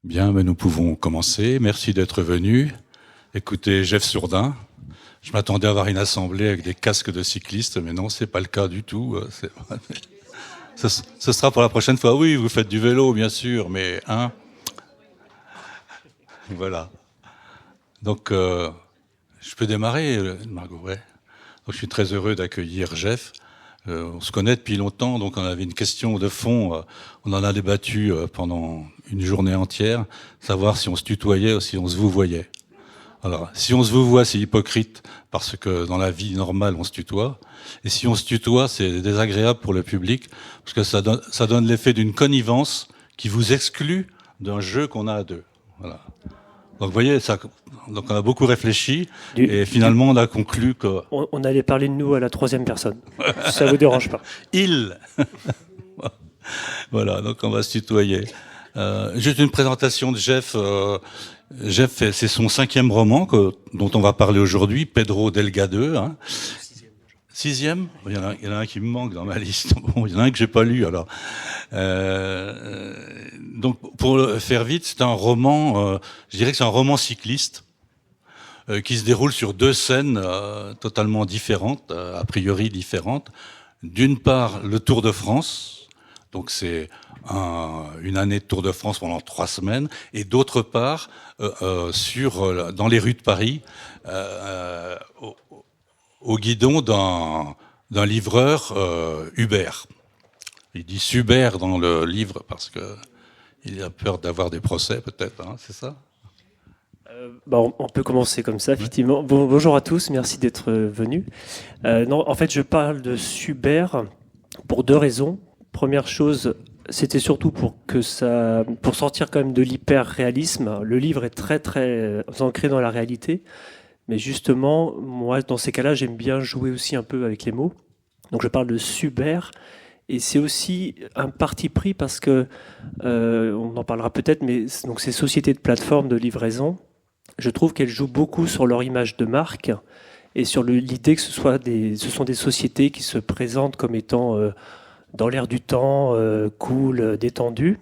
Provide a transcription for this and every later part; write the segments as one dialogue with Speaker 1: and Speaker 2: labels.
Speaker 1: Bien, nous pouvons commencer. Merci d'être venu. Écoutez, Jeff Sourdin. Je m'attendais à avoir une assemblée avec des casques de cyclistes, mais non, c'est pas le cas du tout. Ce sera pour la prochaine fois. Oui, vous faites du vélo, bien sûr, mais voilà. Donc, je peux démarrer, Margot, ouais. Donc, je suis très heureux d'accueillir Jeff. On se connaît depuis longtemps, donc on avait une question de fond. On en a débattu pendant une journée entière, savoir si on se tutoyait ou si on se vouvoyait. Alors, si on se vouvoie, c'est hypocrite, parce que dans la vie normale, on se tutoie. Et si on se tutoie, c'est désagréable pour le public, parce que ça donne l'effet d'une connivence qui vous exclut d'un jeu qu'on a à deux. Voilà. Donc, vous voyez, donc on a beaucoup réfléchi, et finalement, on a conclu que...
Speaker 2: On allait parler de nous à la troisième personne. Ça vous dérange pas.
Speaker 1: Il. Voilà, donc on va se tutoyer. Juste une présentation de Jeff. Jeff, c'est son 5e roman dont on va parler aujourd'hui, Pedro Delgado. Hein. Sixième. Il y en a un qui me manque dans ma liste. Bon, il y en a un que j'ai pas lu alors. Donc pour le faire vite, c'est un roman. Je dirais que c'est un roman cycliste qui se déroule sur deux scènes totalement différentes, a priori différentes. D'une part, le Tour de France. Donc c'est une année de Tour de France pendant 3 semaines, et d'autre part dans les rues de Paris, au guidon d'un livreur Uber. Il dit Uber dans le livre parce que il a peur d'avoir des procès, peut-être, hein, c'est ça?
Speaker 2: On peut commencer comme ça, effectivement. Bonjour à tous, merci d'être venus. En fait, je parle de Uber pour 2 raisons. Première chose, c'était surtout pour sortir quand même de l'hyper-réalisme. Le livre est très très ancré dans la réalité, mais justement, moi, dans ces cas-là, j'aime bien jouer aussi un peu avec les mots. Donc je parle de Uber, et c'est aussi un parti pris parce que, on en parlera peut-être, mais donc ces sociétés de plateforme de livraison, je trouve qu'elles jouent beaucoup sur leur image de marque et sur l'idée que ce sont des sociétés qui se présentent comme étant dans l'air du temps, cool, détendu.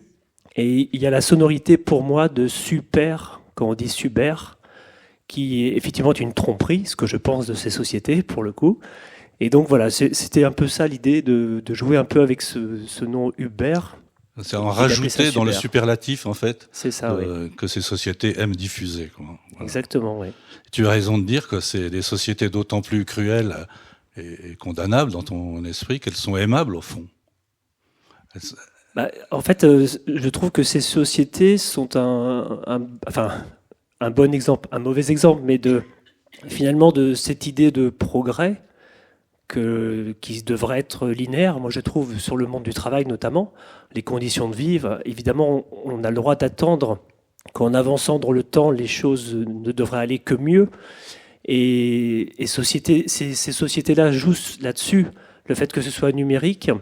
Speaker 2: Et il y a la sonorité pour moi de super, quand on dit super, qui est effectivement une tromperie, ce que je pense de ces sociétés pour le coup. Et donc voilà, c'était un peu ça l'idée de jouer un peu avec ce nom Uber.
Speaker 1: C'est en rajouter dans le superlatif, en fait,
Speaker 2: c'est ça, oui,
Speaker 1: que ces sociétés aiment diffuser. Quoi. Voilà.
Speaker 2: Exactement, oui.
Speaker 1: Tu as raison de dire que c'est des sociétés d'autant plus cruelles et condamnables dans ton esprit qu'elles sont aimables, au fond.
Speaker 2: En fait, je trouve que ces sociétés sont un bon exemple, un mauvais exemple, mais finalement de cette idée de progrès qui devrait être linéaire. Moi, je trouve, sur le monde du travail notamment, les conditions de vivre, évidemment, on a le droit d'attendre qu'en avançant dans le temps, les choses ne devraient aller que mieux. Et ces sociétés-là jouent là-dessus. Le fait que ce soit numérique,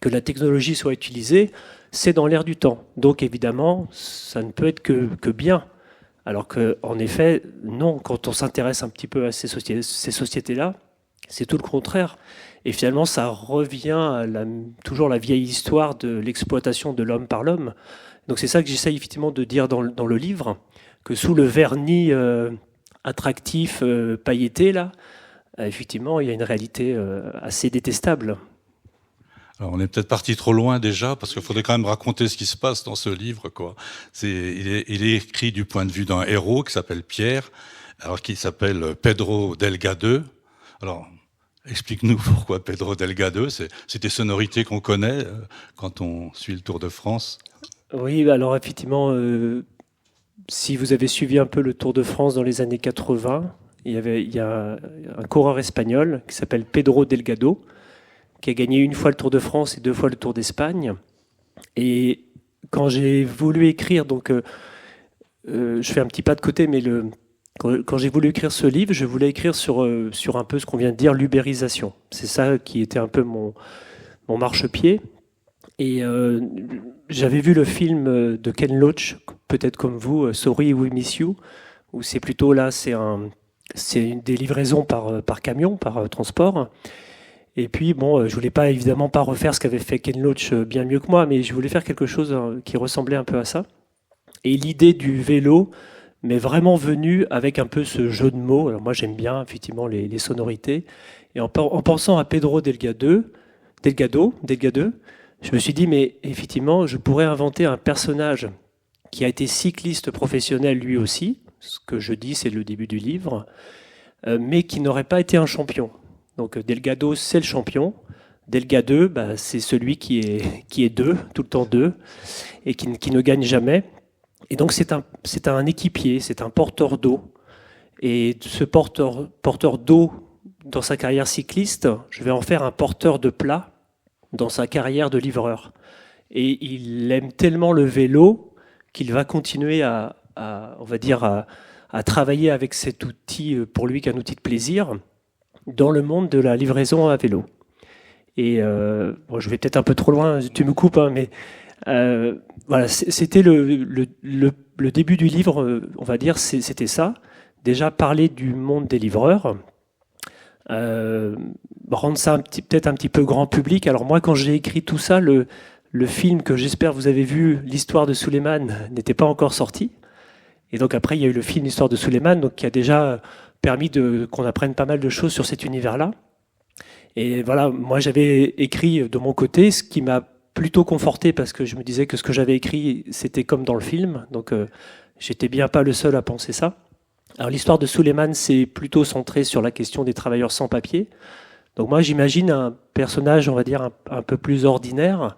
Speaker 2: que la technologie soit utilisée, c'est dans l'air du temps. Donc évidemment, ça ne peut être que bien. Alors qu'en effet, non, quand on s'intéresse un petit peu à ces sociétés-là, c'est tout le contraire. Et finalement, ça revient à toujours la vieille histoire de l'exploitation de l'homme par l'homme. Donc c'est ça que j'essaye effectivement de dire dans le livre, que sous le vernis attractif, pailleté, là, effectivement, il y a une réalité assez détestable.
Speaker 1: Alors, on est peut-être parti trop loin déjà, parce qu'il faudrait quand même raconter ce qui se passe dans ce livre, quoi. Il est écrit du point de vue d'un héros qui s'appelle Pierre, alors qui s'appelle Pedro Delgado. Alors, explique-nous pourquoi Pedro Delgado. C'est des sonorités qu'on connaît quand on suit le Tour de France.
Speaker 2: Oui, alors effectivement, si vous avez suivi un peu le Tour de France dans les années 80, il y a un coureur espagnol qui s'appelle Pedro Delgado, qui a gagné 1 fois le Tour de France et 2 fois le Tour d'Espagne. Et quand j'ai voulu écrire, donc je fais un petit pas de côté, mais quand j'ai voulu écrire ce livre, je voulais écrire sur un peu ce qu'on vient de dire, l'ubérisation. C'est ça qui était un peu mon marchepied. Et j'avais vu le film de Ken Loach, peut-être comme vous, Sorry We Miss You, où c'est plutôt là, c'est des livraisons par camion, par transport. Et puis, je voulais pas évidemment pas refaire ce qu'avait fait Ken Loach bien mieux que moi, mais je voulais faire quelque chose qui ressemblait un peu à ça. Et l'idée du vélo m'est vraiment venue avec un peu ce jeu de mots. Alors moi j'aime bien effectivement les sonorités. Et en pensant à Pedro Delgado, je me suis dit mais effectivement je pourrais inventer un personnage qui a été cycliste professionnel lui aussi, ce que je dis c'est le début du livre, mais qui n'aurait pas été un champion. Donc Delgado c'est le champion, Delgado bah, c'est celui qui est deux, tout le temps deux, et qui ne gagne jamais. Et donc c'est un équipier, c'est un porteur d'eau. Et ce porteur d'eau dans sa carrière cycliste, je vais en faire un porteur de plat dans sa carrière de livreur. Et il aime tellement le vélo qu'il va continuer on va dire, à travailler avec cet outil, pour lui qu'un outil de plaisir, dans le monde de la livraison à vélo. Et bon, je vais peut-être un peu trop loin, tu me coupes, hein, mais voilà, c'était le début du livre, on va dire, c'était ça. Déjà parler du monde des livreurs, rendre ça peut-être un petit peu grand public. Alors moi, quand j'ai écrit tout ça, le film que j'espère vous avez vu, l'histoire de Suleiman, n'était pas encore sorti. Et donc après, il y a eu le film l'histoire de Suleiman, donc qui a déjà permis qu'on apprenne pas mal de choses sur cet univers-là. Et voilà, moi j'avais écrit de mon côté, ce qui m'a plutôt conforté parce que je me disais que ce que j'avais écrit, c'était comme dans le film. Donc j'étais bien pas le seul à penser ça. Alors l'histoire de Suleiman, c'est plutôt centré sur la question des travailleurs sans papier. Donc moi j'imagine un personnage, on va dire, un peu plus ordinaire,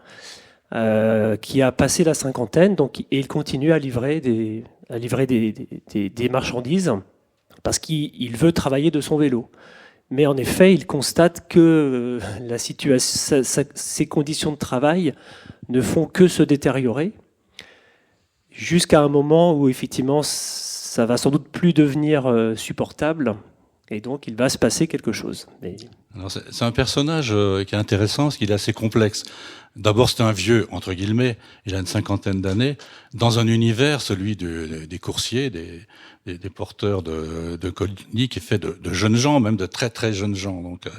Speaker 2: qui a passé la cinquantaine, et il continue à livrer des marchandises parce qu'il veut travailler de son vélo. Mais en effet, il constate que la situation, ses conditions de travail ne font que se détériorer jusqu'à un moment où effectivement ça va sans doute plus devenir supportable et donc il va se passer quelque chose.
Speaker 1: C'est un personnage qui est intéressant parce qu'il est assez complexe. D'abord, c'est un vieux, entre guillemets, il a une cinquantaine d'années, dans un univers, celui des coursiers, des porteurs de colis, qui est fait de jeunes gens, même de très très jeunes gens. Donc,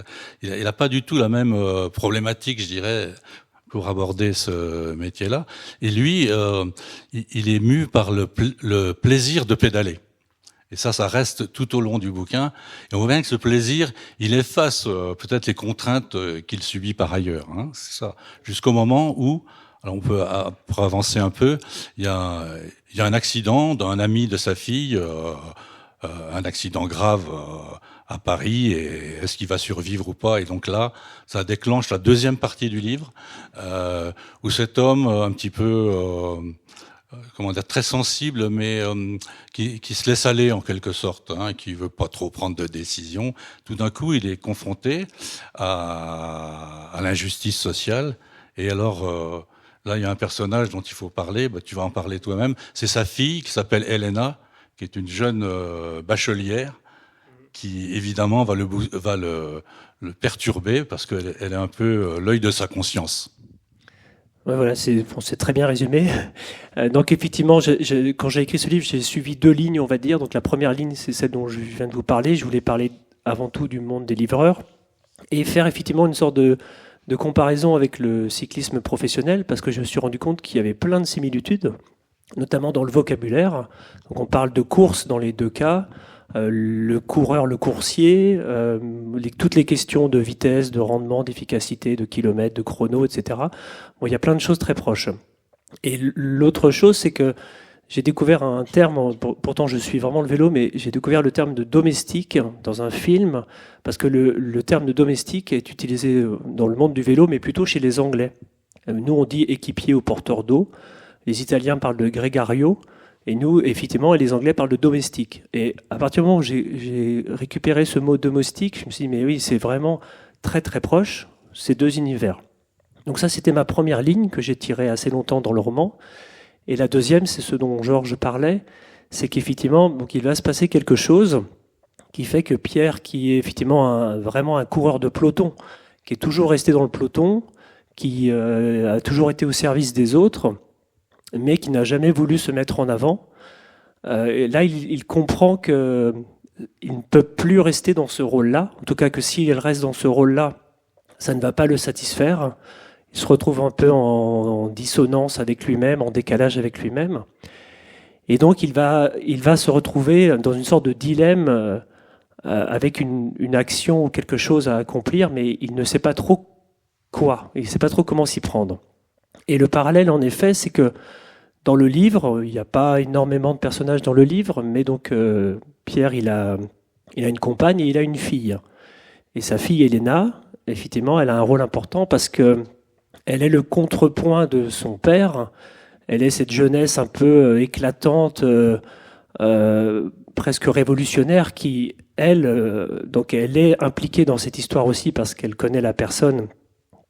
Speaker 1: il a pas du tout la même problématique, je dirais, pour aborder ce métier-là. Et lui, il est mu par le plaisir de pédaler. Et ça reste tout au long du bouquin. Et on voit bien que ce plaisir, il efface peut-être les contraintes qu'il subit par ailleurs. Hein, c'est ça. Jusqu'au moment où, alors on peut pour avancer un peu, il y a un accident d'un ami de sa fille, un accident grave à Paris. Et est-ce qu'il va survivre ou pas? Et donc là, ça déclenche la deuxième partie du livre, où cet homme un petit peu comment dire, très sensible, mais qui se laisse aller en quelque sorte, hein, qui veut pas trop prendre de décision. Tout d'un coup, il est confronté à l'injustice sociale. Et alors, là, il y a un personnage dont il faut parler. Bah, tu vas en parler toi-même. C'est sa fille qui s'appelle Elena, qui est une jeune bachelière, qui évidemment va le perturber parce qu'elle est un peu l'œil de sa conscience.
Speaker 2: Ouais, voilà, c'est très bien résumé. Donc effectivement, quand j'ai écrit ce livre, j'ai suivi deux lignes, on va dire. Donc la première ligne, c'est celle dont je viens de vous parler. Je voulais parler avant tout du monde des livreurs et faire effectivement une sorte de comparaison avec le cyclisme professionnel, parce que je me suis rendu compte qu'il y avait plein de similitudes, notamment dans le vocabulaire. Donc on parle de course dans les deux cas. Le coureur, le coursier, toutes les questions de vitesse, de rendement, d'efficacité, de kilomètres, de chrono, etc. Bon, il y a plein de choses très proches. Et l'autre chose, c'est que j'ai découvert un terme, pourtant je suis vraiment le vélo, mais j'ai découvert le terme de domestique dans un film, parce que le terme de domestique est utilisé dans le monde du vélo, mais plutôt chez les Anglais. Nous, on dit équipier ou porteur d'eau. Les Italiens parlent de gregario. Et nous, effectivement, les Anglais parlent de domestique. Et à partir du moment où j'ai récupéré ce mot domestique, je me suis dit, mais oui, c'est vraiment très très proche, ces deux univers. Donc ça, c'était ma première ligne que j'ai tirée assez longtemps dans le roman. Et la deuxième, c'est ce dont Georges parlait, c'est qu'effectivement, donc, il va se passer quelque chose qui fait que Pierre, qui est effectivement vraiment un coureur de peloton, qui est toujours resté dans le peloton, qui a toujours été au service des autres, mais qui n'a jamais voulu se mettre en avant. Et là, il comprend qu'il ne peut plus rester dans ce rôle-là. En tout cas, que s'il reste dans ce rôle-là, ça ne va pas le satisfaire. Il se retrouve un peu en dissonance avec lui-même, en décalage avec lui-même. Et donc il va se retrouver dans une sorte de dilemme avec une action ou quelque chose à accomplir, mais il ne sait pas trop quoi, il ne sait pas trop comment s'y prendre. Et le parallèle, en effet, c'est que dans le livre, il n'y a pas énormément de personnages dans le livre, mais donc Pierre, il a une compagne et il a une fille. Et sa fille, Elena, effectivement, elle a un rôle important parce que elle est le contrepoint de son père. Elle est cette jeunesse un peu éclatante, presque révolutionnaire, qui, elle, donc elle est impliquée dans cette histoire aussi parce qu'elle connaît la personne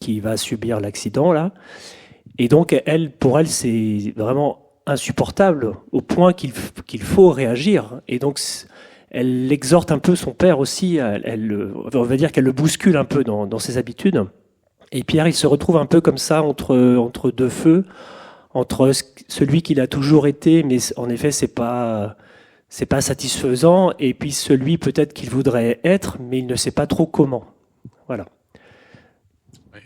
Speaker 2: qui va subir l'accident là. Et donc, pour elle, c'est vraiment insupportable au point qu'il faut réagir. Et donc, elle exhorte un peu son père aussi. On va dire qu'elle le bouscule un peu dans ses habitudes. Et Pierre, il se retrouve un peu comme ça entre deux feux, entre celui qu'il a toujours été, mais en effet, c'est pas satisfaisant, et puis celui peut-être qu'il voudrait être, mais il ne sait pas trop comment. Voilà.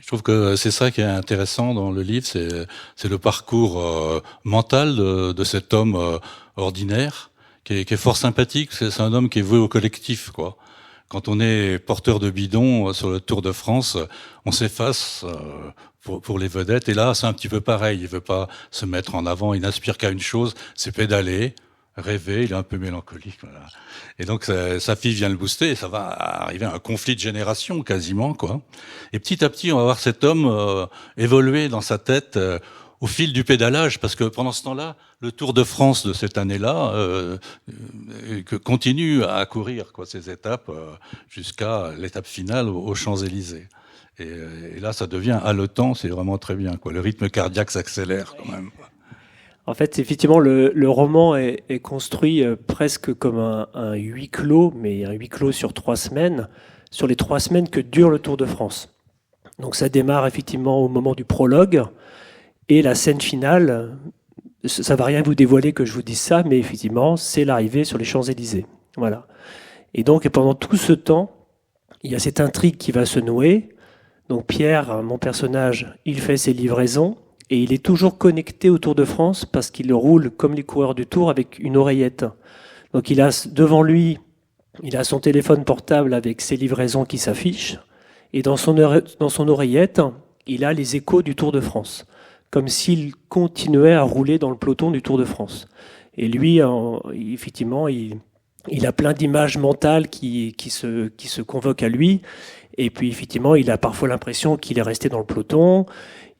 Speaker 1: Je trouve que c'est ça qui est intéressant dans le livre, c'est le parcours mental de cet homme ordinaire qui est fort sympathique. C'est un homme qui est voué au collectif, quoi. Quand on est porteur de bidon sur le Tour de France, on s'efface pour les vedettes. Et là, c'est un petit peu pareil. Il veut pas se mettre en avant. Il n'aspire qu'à une chose, c'est pédaler, rêver. Il est un peu mélancolique, voilà. Et donc sa fille vient le booster. Et ça va arriver à un conflit de génération quasiment, quoi. Et petit à petit, on va voir cet homme évoluer dans sa tête au fil du pédalage, parce que pendant ce temps-là, le Tour de France de cette année-là continue à courir ces étapes jusqu'à l'étape finale aux Champs-Élysées. Et là, ça devient haletant, c'est vraiment très bien, quoi. Le rythme cardiaque s'accélère quand même.
Speaker 2: En fait, effectivement, le roman est construit presque comme un huis clos, mais un huis clos sur 3 semaines, sur les 3 semaines que dure le Tour de France. Donc ça démarre effectivement au moment du prologue, et la scène finale, ça ne va rien vous dévoiler que je vous dise ça, mais effectivement, c'est l'arrivée sur les Champs-Élysées. Voilà. Et donc, pendant tout ce temps, il y a cette intrigue qui va se nouer. Donc Pierre, mon personnage, il fait ses livraisons, et il est toujours connecté au Tour de France parce qu'il roule comme les coureurs du Tour avec une oreillette. Donc il a devant lui, il a son téléphone portable avec ses livraisons qui s'affichent, et dans son oreillette, il a les échos du Tour de France, comme s'il continuait à rouler dans le peloton du Tour de France. Et lui, effectivement, il a plein d'images mentales qui se convoquent à lui, et puis effectivement, il a parfois l'impression qu'il est resté dans le peloton.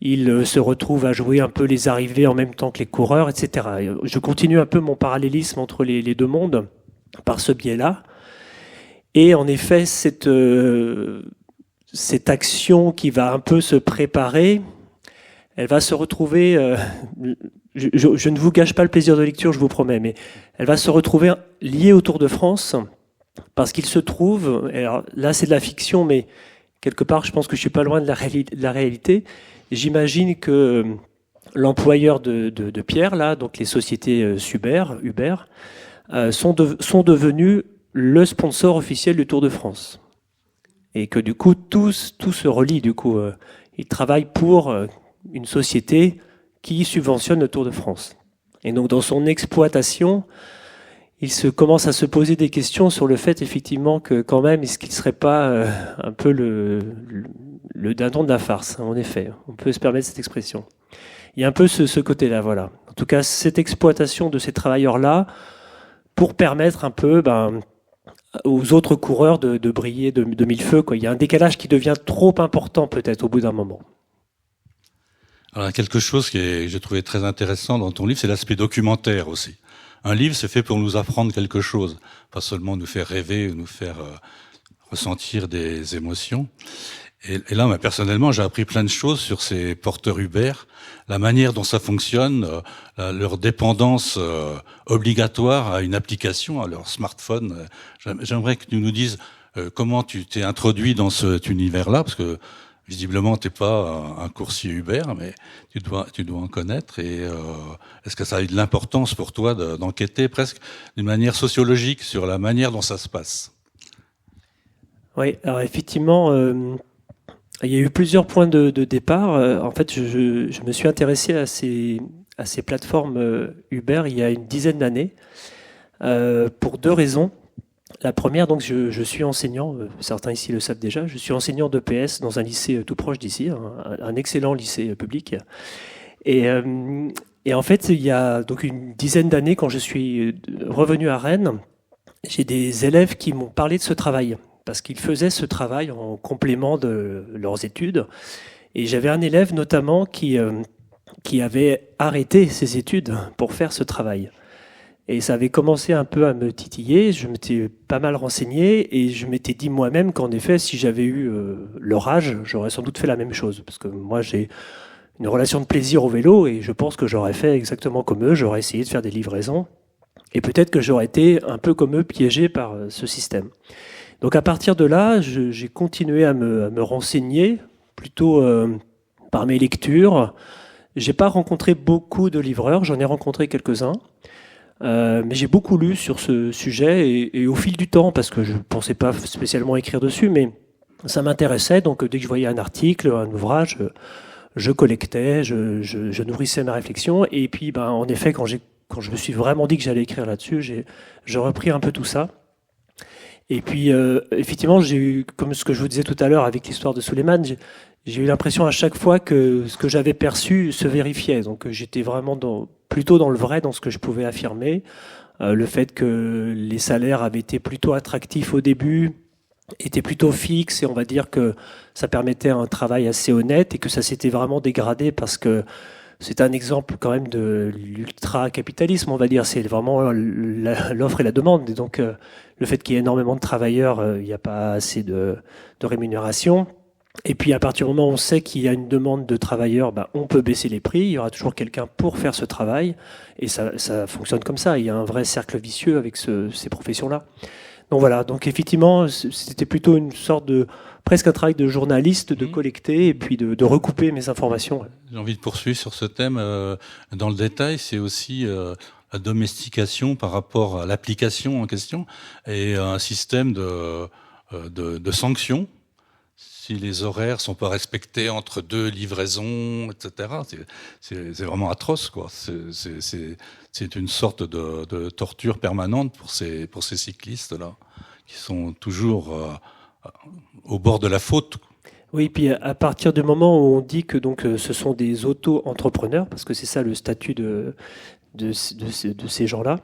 Speaker 2: Il se retrouve à jouer un peu les arrivées en même temps que les coureurs, etc. Je continue un peu mon parallélisme entre les deux mondes par ce biais-là. Et en effet, cette action qui va un peu se préparer, elle va se retrouver, je ne vous gâche pas le plaisir de lecture, je vous promets, mais elle va se retrouver liée au Tour de France, parce qu'il se trouve, alors là c'est de la fiction, mais quelque part je pense que je suis pas loin de la réalité. J'imagine que l'employeur de Pierre, là, donc les sociétés Uber, sont devenus le sponsor officiel du Tour de France. Et que du coup, tout se relie. Du coup, ils travaillent pour une société qui subventionne le Tour de France. Et donc, dans son exploitation, il commence à se poser des questions sur le fait, effectivement, que quand même, est-ce qu'il ne serait pas un peu le dindon de la farce, en effet. On peut se permettre cette expression. Il y a un peu ce côté-là, voilà. En tout cas, cette exploitation de ces travailleurs-là pour permettre un peu aux autres coureurs de briller de mille feux, quoi. Il y a un décalage qui devient trop important, peut-être, au bout d'un moment.
Speaker 1: Alors, quelque chose que j'ai trouvé très intéressant dans ton livre, c'est l'aspect documentaire aussi. Un livre, c'est fait pour nous apprendre quelque chose, pas seulement nous faire rêver ou nous faire ressentir des émotions. Et là, personnellement, j'ai appris plein de choses sur ces porteurs Uber, la manière dont ça fonctionne, leur dépendance obligatoire à une application, à leur smartphone. J'aimerais que tu nous dises comment tu t'es introduit dans cet univers-là, parce que visiblement, t'es pas un coursier Uber, mais tu dois en connaître. Et est-ce que ça a eu de l'importance pour toi d'enquêter presque d'une manière sociologique sur la manière dont ça se passe?
Speaker 2: Oui, alors effectivement, il y a eu plusieurs points de départ. En fait, je me suis intéressé à ces plateformes Uber il y a une dizaine d'années, pour deux raisons. La première, donc je suis enseignant, certains ici le savent déjà, je suis enseignant d'EPS dans un lycée tout proche d'ici, un excellent lycée public. Et, et en fait, il y a donc une dizaine d'années, quand je suis revenu à Rennes, j'ai des élèves qui m'ont parlé de ce travail, parce qu'ils faisaient ce travail en complément de leurs études. Et j'avais un élève notamment qui avait arrêté ses études pour faire ce travail. Et ça avait commencé un peu à me titiller, je m'étais pas mal renseigné et je m'étais dit moi-même qu'en effet, si j'avais eu leur âge, j'aurais sans doute fait la même chose. Parce que moi, j'ai une relation de plaisir au vélo et je pense que j'aurais fait exactement comme eux, j'aurais essayé de faire des livraisons et peut-être que j'aurais été un peu comme eux piégé par ce système. Donc à partir de là, j'ai continué à me renseigner, plutôt par mes lectures. J'ai pas rencontré beaucoup de livreurs, j'en ai rencontré quelques-uns. Mais j'ai beaucoup lu sur ce sujet et au fil du temps, parce que je ne pensais pas spécialement écrire dessus, mais ça m'intéressait. Donc dès que je voyais un article, un ouvrage, je collectais, je nourrissais ma réflexion. Et puis, en effet, quand je me suis vraiment dit que j'allais écrire là-dessus, j'ai repris un peu tout ça. Et puis, effectivement, j'ai eu, comme ce que je vous disais tout à l'heure avec l'histoire de Suleiman, j'ai eu l'impression à chaque fois que ce que j'avais perçu se vérifiait. Donc j'étais vraiment plutôt dans le vrai, dans ce que je pouvais affirmer. Le fait que les salaires avaient été plutôt attractifs au début, étaient plutôt fixes, et on va dire que ça permettait un travail assez honnête, et que ça s'était vraiment dégradé parce que c'est un exemple quand même de l'ultra-capitalisme, on va dire. C'est vraiment l'offre et la demande. Et donc le fait qu'il y ait énormément de travailleurs, il n'y a pas assez de rémunération. Et puis à partir du moment où on sait qu'il y a une demande de travailleurs, on peut baisser les prix, il y aura toujours quelqu'un pour faire ce travail, et ça fonctionne comme ça, il y a un vrai cercle vicieux avec ces professions-là. Donc voilà, donc effectivement, c'était plutôt une sorte de, presque un travail de journaliste, de collecter et puis de recouper mes informations.
Speaker 1: J'ai envie de poursuivre sur ce thème. Dans le détail, c'est aussi la domestication par rapport à l'application en question et un système de sanctions si les horaires sont pas respectés entre deux livraisons, etc. C'est vraiment atroce, quoi. C'est une sorte de torture permanente pour ces cyclistes-là, qui sont toujours au bord de la faute.
Speaker 2: Oui, puis à partir du moment où on dit que donc ce sont des auto-entrepreneurs, parce que c'est ça le statut de ces gens-là,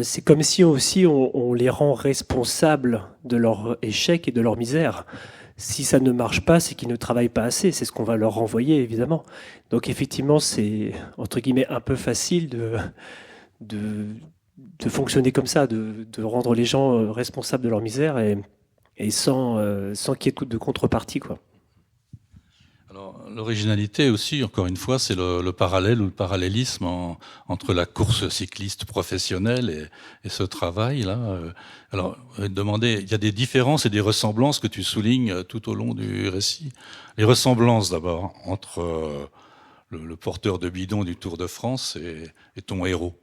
Speaker 2: c'est comme si aussi on les rend responsables de leur échec et de leur misère. Si ça ne marche pas, c'est qu'ils ne travaillent pas assez. C'est ce qu'on va leur renvoyer, évidemment. Donc effectivement, c'est entre guillemets un peu facile de fonctionner comme ça, de rendre les gens responsables de leur misère et sans qu'il y ait de contrepartie, quoi.
Speaker 1: Alors, l'originalité aussi, encore une fois, c'est le parallèle ou le parallélisme entre la course cycliste professionnelle et ce travail-là. Alors, demander, il y a des différences et des ressemblances que tu soulignes tout au long du récit. Les ressemblances d'abord entre le porteur de bidon du Tour de France et ton héros,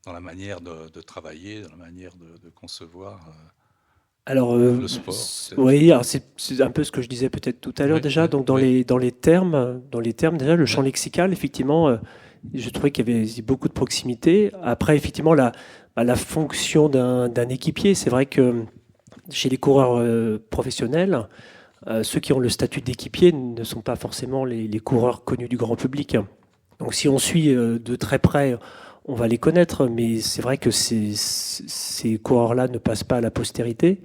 Speaker 1: dans la manière de travailler, dans la manière de concevoir.
Speaker 2: Alors,
Speaker 1: le sport.
Speaker 2: oui, alors c'est un peu ce que je disais peut-être tout à l'heure déjà. Donc dans les termes déjà, le champ lexical, effectivement, je trouvais qu'il y avait beaucoup de proximité. Après, effectivement, la fonction d'un équipier, c'est vrai que chez les coureurs professionnels, ceux qui ont le statut d'équipier ne sont pas forcément les coureurs connus du grand public. Donc si on suit de très près, on va les connaître, mais c'est vrai que ces coureurs-là ne passent pas à la postérité.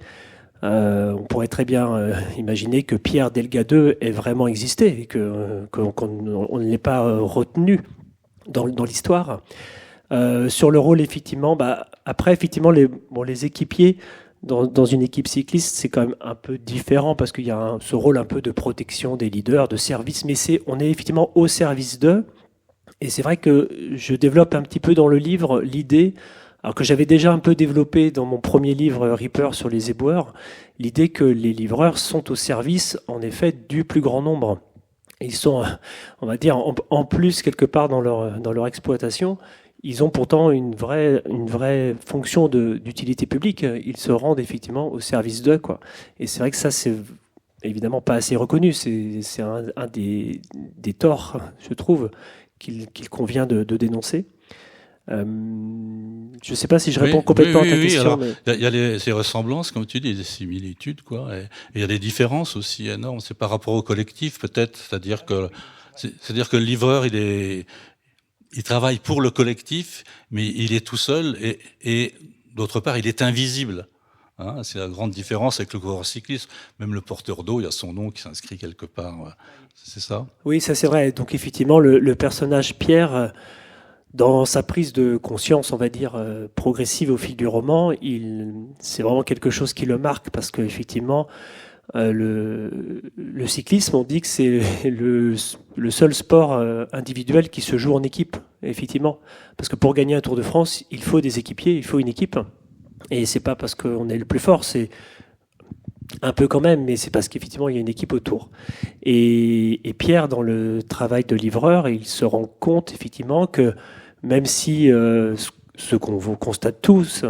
Speaker 2: On pourrait très bien imaginer que Pierre Delgadeux ait vraiment existé et qu'on ne l'ait pas retenu dans l'histoire. Sur le rôle, effectivement, après, effectivement, les équipiers dans une équipe cycliste, c'est quand même un peu différent parce qu'il y a ce rôle un peu de protection des leaders, de service, mais on est effectivement au service d'eux. Et c'est vrai que je développe un petit peu dans le livre l'idée, alors que j'avais déjà un peu développé dans mon premier livre Reaper sur les éboueurs, l'idée que les livreurs sont au service, en effet, du plus grand nombre. Ils sont, on va dire, en plus quelque part dans leur exploitation, ils ont pourtant une vraie fonction d'utilité publique. Ils se rendent effectivement au service d'eux, quoi. Et c'est vrai que ça, c'est évidemment pas assez reconnu. C'est un des torts, je trouve, qu'il convient de dénoncer. Je ne sais pas si je réponds complètement à ta question.
Speaker 1: Alors, il y a ces ressemblances, comme tu dis, des similitudes, quoi. Et il y a des différences aussi énormes. C'est par rapport au collectif, peut-être. C'est-à-dire que le livreur, il travaille pour le collectif, mais il est tout seul et d'autre part, il est invisible. Hein, c'est la grande différence avec le coureur cycliste. Même le porteur d'eau, il y a son nom qui s'inscrit quelque part. C'est ça?
Speaker 2: Oui, ça c'est vrai. Donc effectivement, le personnage Pierre, dans sa prise de conscience, on va dire, progressive au fil du roman, c'est vraiment quelque chose qui le marque parce qu'effectivement, le cyclisme, on dit que c'est le seul sport individuel qui se joue en équipe, effectivement. Parce que pour gagner un Tour de France, il faut des équipiers, il faut une équipe. Et c'est pas parce qu'on est le plus fort, c'est un peu quand même, mais c'est parce qu'effectivement il y a une équipe autour. Et Pierre, dans le travail de livreur, il se rend compte effectivement que même si, ce qu'on constate tous,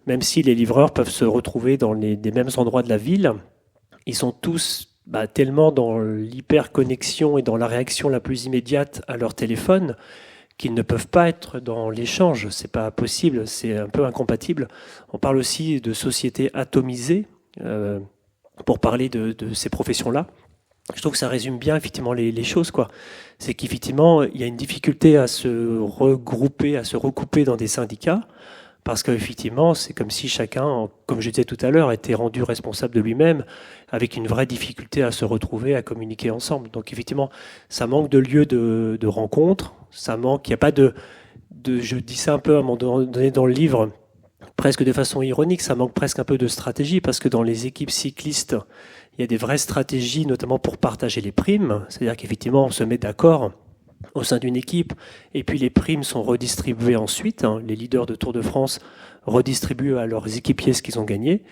Speaker 2: même si les livreurs peuvent se retrouver dans les mêmes endroits de la ville, ils sont tous tellement dans l'hyperconnexion et dans la réaction la plus immédiate à leur téléphone qu'ils ne peuvent pas être dans l'échange. C'est pas possible, c'est un peu incompatible. On parle aussi de sociétés atomisées pour parler de ces professions-là. Je trouve que ça résume bien effectivement les choses, quoi. C'est qu'effectivement, il y a une difficulté à se regrouper, à se recouper dans des syndicats, parce qu'effectivement, c'est comme si chacun, comme je disais tout à l'heure, était rendu responsable de lui-même, avec une vraie difficulté à se retrouver, à communiquer ensemble. Donc effectivement, ça manque de lieux de rencontre, ça manque, il n'y a pas je dis ça un peu à un moment donné dans le livre, presque de façon ironique, ça manque presque un peu de stratégie, parce que dans les équipes cyclistes, il y a des vraies stratégies, notamment pour partager les primes, c'est-à-dire qu'effectivement, on se met d'accord au sein d'une équipe, et puis les primes sont redistribuées ensuite. Les leaders de Tour de France redistribuent à leurs équipiers ce qu'ils ont gagné.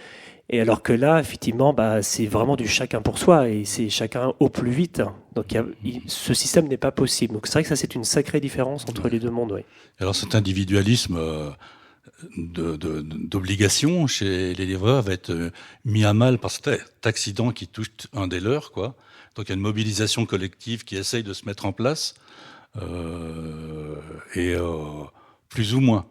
Speaker 2: Et alors que là, effectivement, c'est vraiment du chacun pour soi, et c'est chacun au plus vite. Donc ce système n'est pas possible. Donc c'est vrai que ça, c'est une sacrée différence entre les deux mondes. Oui.
Speaker 1: Alors cet individualisme d'obligation chez les livreurs va être mis à mal par cet accident qui touche un des leurs, quoi. Donc il y a une mobilisation collective qui essaye de se mettre en place, plus ou moins.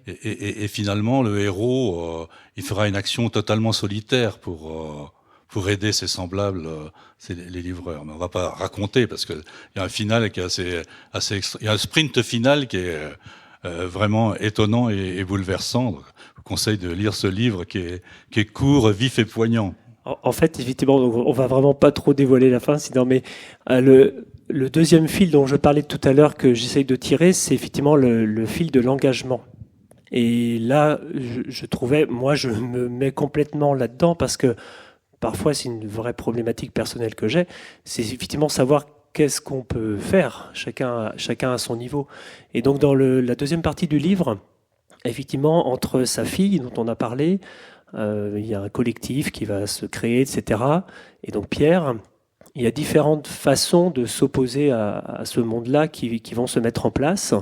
Speaker 1: Et finalement, le héros, il fera une action totalement solitaire pour aider ses semblables, les livreurs. Mais on va pas raconter parce que il y a un final qui est il y a un sprint final qui est vraiment étonnant et bouleversant. Donc, je vous conseille de lire ce livre qui est court, vif et poignant.
Speaker 2: En fait, effectivement, on va vraiment pas trop dévoiler la fin, sinon, mais le deuxième fil dont je parlais tout à l'heure que j'essaye de tirer, c'est effectivement le fil de l'engagement. Et là, je trouvais, moi, je me mets complètement là-dedans parce que parfois, c'est une vraie problématique personnelle que j'ai. C'est effectivement savoir qu'est-ce qu'on peut faire, chacun à son niveau. Et donc, dans la deuxième partie du livre, effectivement, entre sa fille, dont on a parlé, il y a un collectif qui va se créer, etc. Et donc, Pierre, il y a différentes façons de s'opposer à ce monde-là qui vont se mettre en place.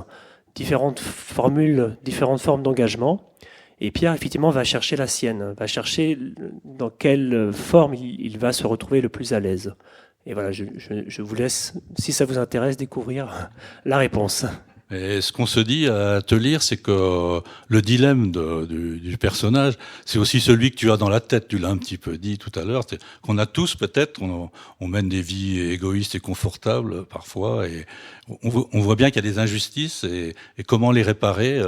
Speaker 2: Différentes formules, différentes formes d'engagement. Et Pierre, effectivement, va chercher la sienne, va chercher dans quelle forme il va se retrouver le plus à l'aise. Et voilà, je vous laisse, si ça vous intéresse, découvrir la réponse.
Speaker 1: Et ce qu'on se dit à te lire, c'est que le dilemme du personnage, c'est aussi celui que tu as dans la tête. Tu l'as un petit peu dit tout à l'heure, qu'on a tous peut-être, on mène des vies égoïstes et confortables parfois, et on voit bien qu'il y a des injustices et comment les réparer.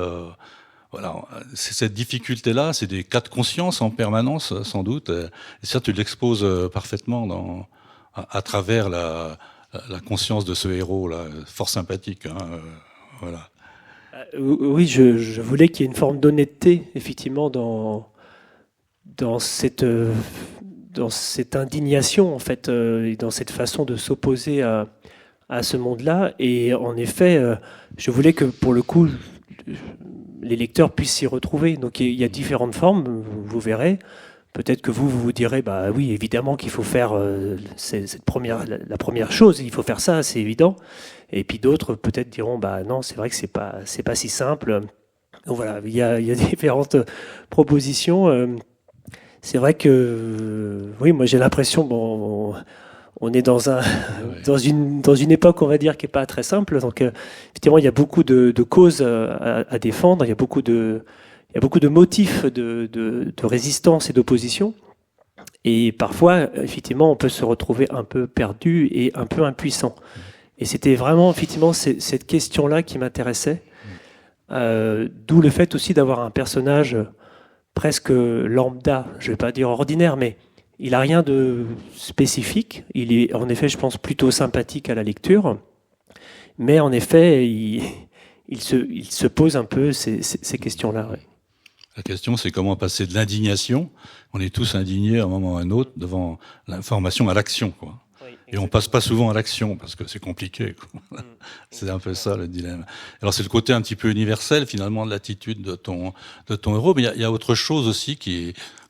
Speaker 1: Voilà, c'est cette difficulté-là, c'est des cas de conscience en permanence, sans doute. Et ça, tu l'exposes parfaitement à travers la conscience de ce héros-là, fort sympathique. Voilà.
Speaker 2: Oui, je voulais qu'il y ait une forme d'honnêteté, effectivement, dans cette indignation, en fait, et dans cette façon de s'opposer à ce monde-là. Et en effet, je voulais que, pour le coup, les lecteurs puissent s'y retrouver. Donc il y a différentes formes, vous verrez. Peut-être que vous direz, oui, évidemment qu'il faut faire la première chose, il faut faire ça, c'est évident. Et puis d'autres peut-être diront, non, c'est vrai que c'est pas si simple. Donc voilà, il y a différentes propositions. C'est vrai que, oui, moi j'ai l'impression, on est dans
Speaker 1: Ouais.
Speaker 2: dans une époque, on va dire, qui est pas très simple. Donc, effectivement, il y a beaucoup de causes à défendre. Il y a beaucoup de motifs de résistance et d'opposition. Et parfois, effectivement, on peut se retrouver un peu perdu et un peu impuissant. Et c'était vraiment, effectivement, cette question-là qui m'intéressait. D'où le fait aussi d'avoir un personnage presque lambda, je ne vais pas dire ordinaire, mais il n'a rien de spécifique. Il est en effet, je pense, plutôt sympathique à la lecture. Mais en effet, il se pose un peu ces questions-là. Ouais.
Speaker 1: La question, c'est comment passer de l'indignation. On est tous indignés à un moment ou à un autre devant l'information à l'action, quoi. Et on passe pas souvent à l'action parce que c'est compliqué, quoi. C'est un peu ça le dilemme. Alors c'est le côté un petit peu universel finalement de l'attitude de ton héros, mais il y a autre chose aussi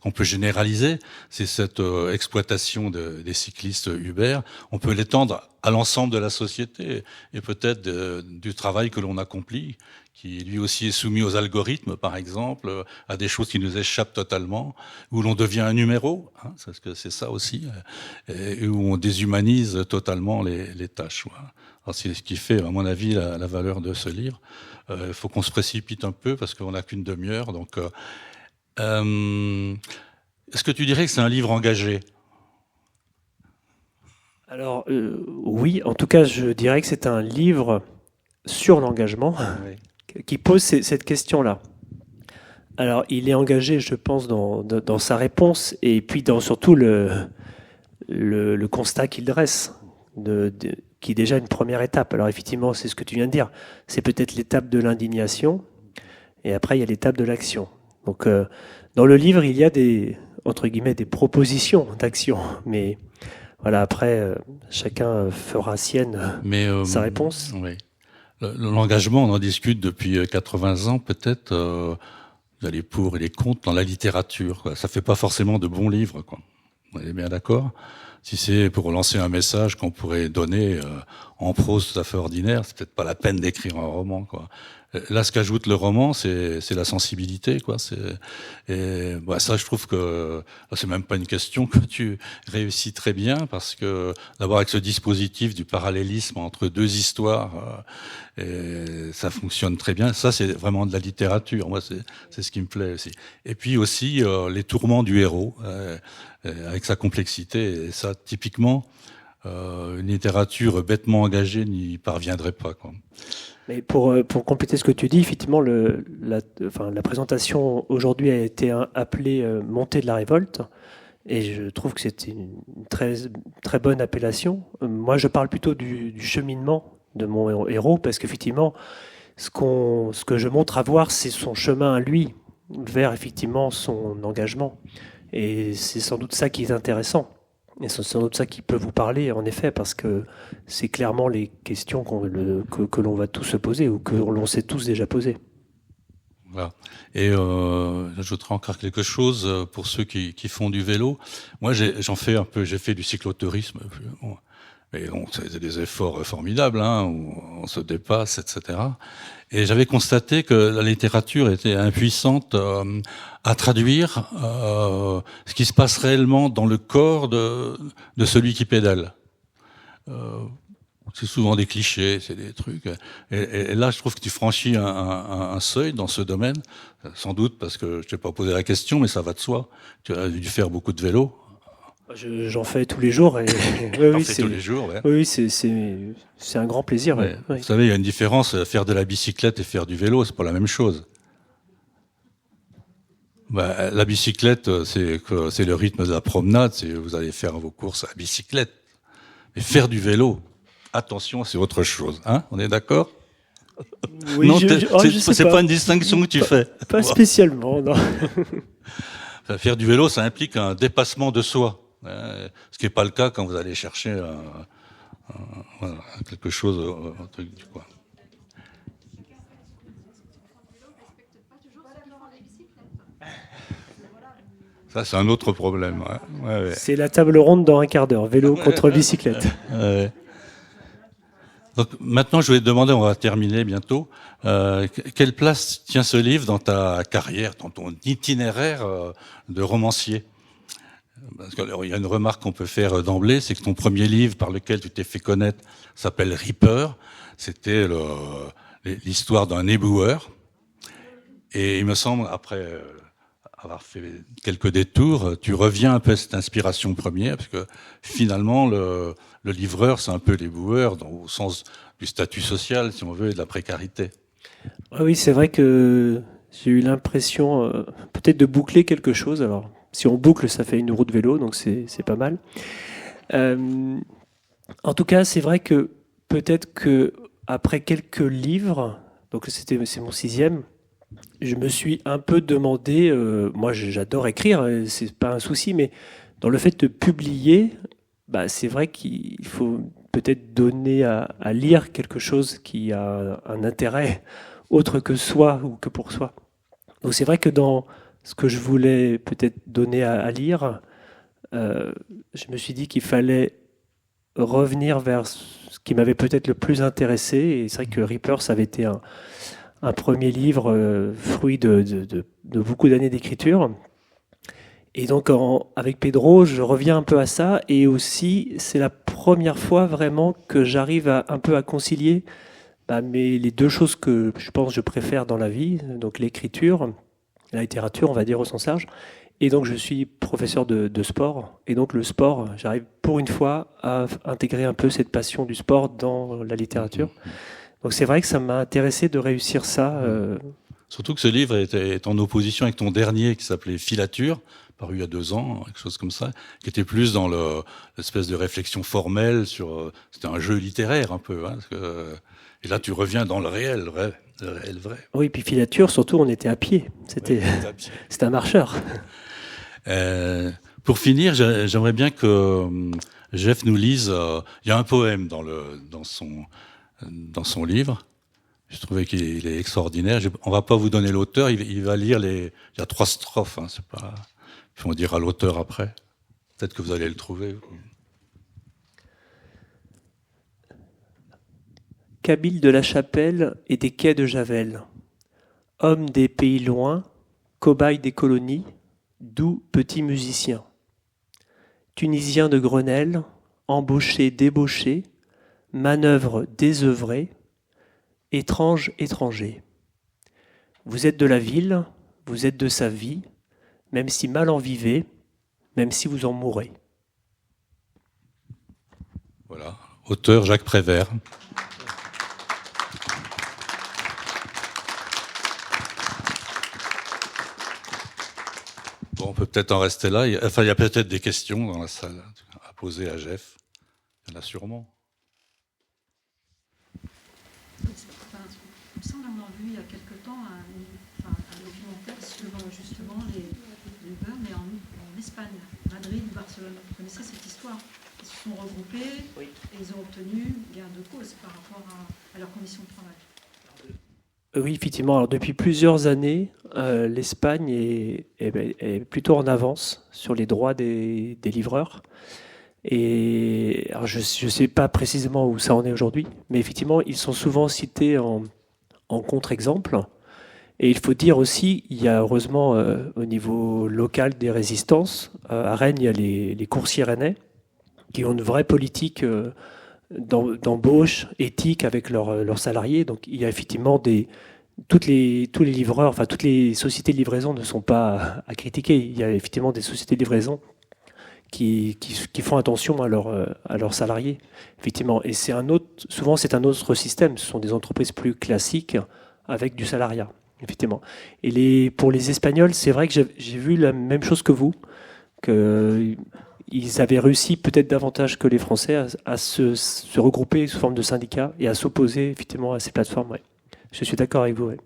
Speaker 1: qu'on peut généraliser, c'est cette exploitation des cyclistes Uber. On peut l'étendre à l'ensemble de la société et peut-être du travail que l'on accomplit, qui lui aussi est soumis aux algorithmes, par exemple, à des choses qui nous échappent totalement, où l'on devient un numéro, hein, parce que c'est ça aussi, et où on déshumanise totalement les tâches. Voilà. Alors c'est ce qui fait, à mon avis, la valeur de ce livre. Il faut qu'on se précipite un peu parce qu'on n'a qu'une demi-heure. Donc, est-ce que tu dirais que c'est un livre engagé ?
Speaker 2: Alors oui, en tout cas, je dirais que c'est un livre sur l'engagement qui pose cette question-là. Alors, il est engagé, je pense, dans sa réponse et puis dans surtout le constat qu'il dresse, qui est déjà une première étape. Alors effectivement, c'est ce que tu viens de dire. C'est peut-être l'étape de l'indignation et après, il y a l'étape de l'action. Donc, dans le livre, il y a entre guillemets, des propositions d'action, mais voilà, après, chacun fera sienne sa réponse.
Speaker 1: Oui. L'engagement, on en discute depuis 80 ans, peut-être. Il y a les pour et les contre dans la littérature, quoi. Ça fait pas forcément de bons livres, quoi. On est bien d'accord. Si c'est pour lancer un message qu'on pourrait donner en prose tout à fait ordinaire, c'est peut-être pas la peine d'écrire un roman, quoi. Là, ce qu'ajoute le roman, c'est la sensibilité, quoi. Et bah, ça, je trouve que c'est même pas une question que tu réussis très bien, parce que d'abord avec ce dispositif du parallélisme entre deux histoires, et ça fonctionne très bien. Ça, c'est vraiment de la littérature. Moi, c'est ce qui me plaît aussi. Et puis aussi les tourments du héros, avec sa complexité. Et ça, typiquement, une littérature bêtement engagée n'y parviendrait pas, quoi.
Speaker 2: Mais pour compléter ce que tu dis, effectivement, la présentation aujourd'hui a été appelée Montée de la révolte, et je trouve que c'est une très, très bonne appellation. Moi, je parle plutôt du cheminement de mon héros, parce qu'effectivement, ce que je montre à voir, c'est son chemin à lui, vers effectivement son engagement. Et c'est sans doute ça qui est intéressant. Et c'est sans doute ça qui peut vous parler, en effet, parce que c'est clairement les questions que l'on va tous se poser, ou que l'on s'est tous déjà posées.
Speaker 1: Voilà. Et j'ajouterai encore quelque chose pour ceux qui font du vélo. Moi, j'en fais un peu. J'ai fait du cyclotourisme. Bon, et bon, c'est des efforts formidables, hein, où on se dépasse, etc. Et j'avais constaté que la littérature était impuissante à traduire ce qui se passe réellement dans le corps de celui qui pédale. C'est souvent des clichés, c'est des trucs. Et là, je trouve que tu franchis un seuil dans ce domaine, sans doute parce que je t'ai pas posé la question, mais ça va de soi. Tu as dû faire beaucoup de vélo.
Speaker 2: J'en fais tous les jours. Et oui,
Speaker 1: tous les jours, ouais.
Speaker 2: Oui, c'est un grand plaisir.
Speaker 1: Ouais.
Speaker 2: Oui.
Speaker 1: Vous savez, il y a une différence, faire de la bicyclette et faire du vélo, c'est pas la même chose. Bah, la bicyclette, c'est le rythme de la promenade, vous allez faire vos courses à la bicyclette. Mais faire du vélo, attention, c'est autre chose, hein? On est d'accord?
Speaker 2: Oui,
Speaker 1: non, c'est pas une distinction que tu fais.
Speaker 2: Pas spécialement, non.
Speaker 1: Faire du vélo, ça implique un dépassement de soi. Ce qui n'est pas le cas quand vous allez chercher voilà, quelque chose, un truc du coin. Ça, c'est un autre problème. Ouais.
Speaker 2: C'est la table ronde dans un quart d'heure, vélo contre bicyclette.
Speaker 1: Donc maintenant, je vais te demander, on va terminer bientôt, quelle place tient ce livre dans ta carrière, dans ton itinéraire de romancier? Parce qu'il y a une remarque qu'on peut faire d'emblée, c'est que ton premier livre par lequel tu t'es fait connaître s'appelle Reaper. C'était l'histoire d'un éboueur. Et il me semble, après avoir fait quelques détours, tu reviens un peu à cette inspiration première, parce que finalement, le livreur, c'est un peu l'éboueur, au sens du statut social, si on veut, et de la précarité.
Speaker 2: Oui, c'est vrai que j'ai eu l'impression peut-être de boucler quelque chose. Alors, si on boucle, ça fait une roue de vélo, donc c'est pas mal. En tout cas, c'est vrai que peut-être que après quelques livres, donc c'est mon 6e, je me suis un peu demandé, moi j'adore écrire, c'est pas un souci, mais dans le fait de publier, bah, c'est vrai qu'il faut peut-être donner à lire quelque chose qui a un intérêt autre que soi ou que pour soi. Donc c'est vrai que dans ce que je voulais peut-être donner à lire, je me suis dit qu'il fallait revenir vers ce qui m'avait peut-être le plus intéressé. Et c'est vrai que Reaper, ça avait été un premier livre fruit de beaucoup d'années d'écriture. Et donc avec Pedro, je reviens un peu à ça. Et aussi, c'est la première fois vraiment que j'arrive un peu à concilier les deux choses que je pense que je préfère dans la vie, donc l'écriture, la littérature, on va dire au sens large. Et donc je suis professeur de sport. Et donc le sport, j'arrive pour une fois à intégrer un peu cette passion du sport dans la littérature. Donc c'est vrai que ça m'a intéressé de réussir ça.
Speaker 1: Surtout que ce livre est en opposition avec ton dernier qui s'appelait Filature, paru il y a 2 ans, quelque chose comme ça, qui était plus dans l'espèce de réflexion formelle sur... c'était un jeu littéraire un peu. Hein, et là tu reviens dans le réel vrai.
Speaker 2: Oui, puis Filature, surtout on était à pied. C'était un marcheur.
Speaker 1: Pour finir, j'aimerais bien que Jeff nous lise... il y a un poème dans son livre. Je trouvais qu'il est extraordinaire. On va pas vous donner l'auteur. Il va lire il y a 3 strophes. Hein, c'est pas. Puis on dira l'auteur après. Peut-être que vous allez le trouver.
Speaker 2: Kabyle de la Chapelle et des quais de Javel, homme des pays loin, cobaye des colonies, doux petit musicien. Tunisien de Grenelle, embauché, débauché, manœuvre désœuvrée, étrange étranger. Vous êtes de la ville, vous êtes de sa vie, même si mal en vivez, même si vous en mourrez.
Speaker 1: Voilà, auteur Jacques Prévert. Bon, on peut peut-être en rester là. Il y a peut-être des questions dans la salle à poser à Jeff. Il y en a sûrement.
Speaker 3: Il me semble avoir vu il y a quelque temps un documentaire sur justement les beurs, mais en Espagne, Madrid, Barcelone. Vous connaissez cette histoire? Ils se sont regroupés et ils ont obtenu gain de cause par rapport à leurs conditions de travail.
Speaker 2: Oui, effectivement. Alors, depuis plusieurs années, l'Espagne est plutôt en avance sur les droits des livreurs. Et alors je ne sais pas précisément où ça en est aujourd'hui, mais effectivement, ils sont souvent cités en contre-exemple. Et il faut dire aussi, il y a heureusement au niveau local des résistances. À Rennes, il y a les coursiers rennais qui ont une vraie politique d'embauche éthique avec leurs salariés. Donc il y a effectivement tous les livreurs, enfin toutes les sociétés de livraison ne sont pas à critiquer. Il y a effectivement des sociétés de livraison qui font attention à leurs salariés, effectivement. Et souvent c'est un autre système. Ce sont des entreprises plus classiques avec du salariat, effectivement. Et pour les Espagnols, c'est vrai que j'ai vu la même chose que vous, qu'ils avaient réussi peut-être davantage que les Français à se regrouper sous forme de syndicats et à s'opposer effectivement à ces plateformes. Ouais. Je suis d'accord avec vous. Ouais.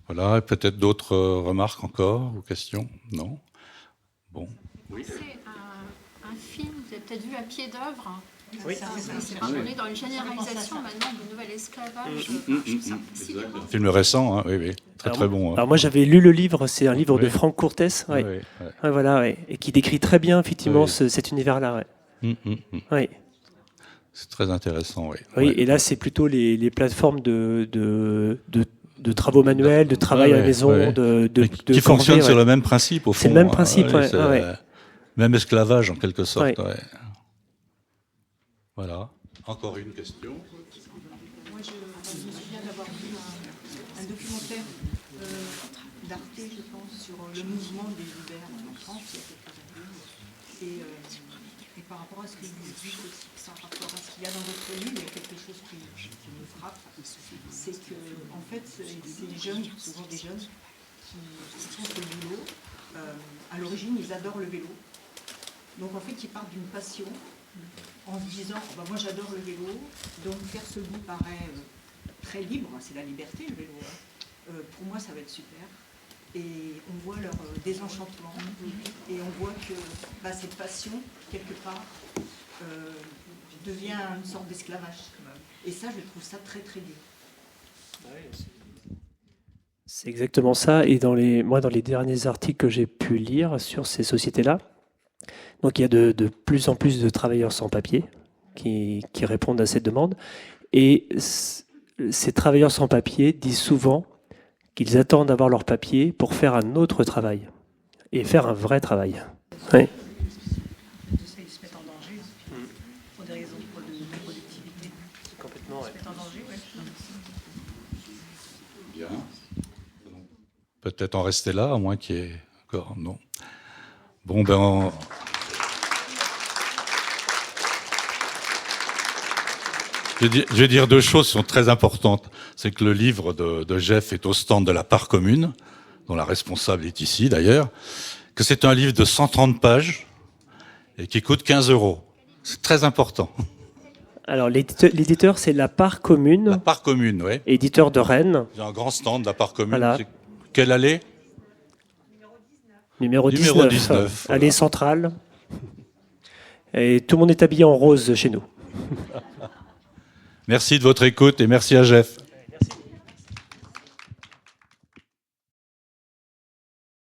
Speaker 1: Voilà, et peut-être d'autres remarques encore ou questions? Non? Bon.
Speaker 4: Oui. C'est un film, vous avez peut-être vu à pied d'œuvre.
Speaker 2: Oui.
Speaker 4: On est dans une généralisation maintenant du nouvel esclavage.
Speaker 1: Un film récent, hein, oui. Très bon. Hein.
Speaker 2: Alors moi j'avais lu le livre, c'est un livre de Franck Courtès,
Speaker 1: Oui.
Speaker 2: Voilà, et qui décrit très bien effectivement cet univers-là. Oui.
Speaker 1: C'est très intéressant, oui.
Speaker 2: Oui, et là c'est plutôt les plateformes de travaux manuels, de travail à la maison,
Speaker 1: qui fonctionnent sur le même principe au fond.
Speaker 2: C'est le même principe,
Speaker 1: Même esclavage, en quelque sorte.
Speaker 2: Ouais.
Speaker 1: Ouais. Voilà. Encore une question.
Speaker 5: Moi, je me souviens d'avoir vu un documentaire d'Arte, je pense, sur le mouvement des Uber en France il y a quelques années. Et par rapport à ce que vous dites aussi, par rapport à ce qu'il y a dans votre livre, il y a quelque chose qui me frappe. C'est que, en fait, ces jeunes, souvent des jeunes, qui font ce boulot, à l'origine, ils adorent le vélo. Donc, en fait, ils partent d'une passion en se disant oh, bah, moi j'adore le vélo, donc faire ce bout paraît très libre, c'est la liberté le vélo. Pour moi ça va être super. Et on voit leur désenchantement et on voit que bah, cette passion, quelque part, devient une sorte d'esclavage. Et ça, je trouve ça très très gai.
Speaker 2: C'est exactement ça. Et moi, dans les derniers articles que j'ai pu lire sur ces sociétés-là, donc il y a de plus en plus de travailleurs sans papier qui répondent à cette demande. Et ces travailleurs sans papier disent souvent qu'ils attendent d'avoir leur papier pour faire un autre travail et faire un vrai travail. Oui.
Speaker 5: Ils se mettent en danger pour des raisons de productivité.
Speaker 2: Complètement,
Speaker 5: Ils se mettent en danger, oui.
Speaker 1: Bien. Peut-être en rester là, à moins qu'il y ait encore... Non. Bon, ben... Je vais dire deux choses qui sont très importantes. C'est que le livre de Jeff est au stand de la part commune, dont la responsable est ici d'ailleurs, que c'est un livre de 130 pages et qui coûte 15 €. C'est très important.
Speaker 2: Alors l'éditeur, c'est la part commune.
Speaker 1: La part commune, oui.
Speaker 2: Éditeur de Rennes.
Speaker 1: J'ai un grand stand de la part commune.
Speaker 2: Voilà.
Speaker 1: Quelle allée ?
Speaker 2: Numéro 19.
Speaker 1: Numéro 19, voilà.
Speaker 2: Allée centrale. Et tout le monde est habillé en rose chez nous.
Speaker 1: Merci de votre écoute et merci à Jeff.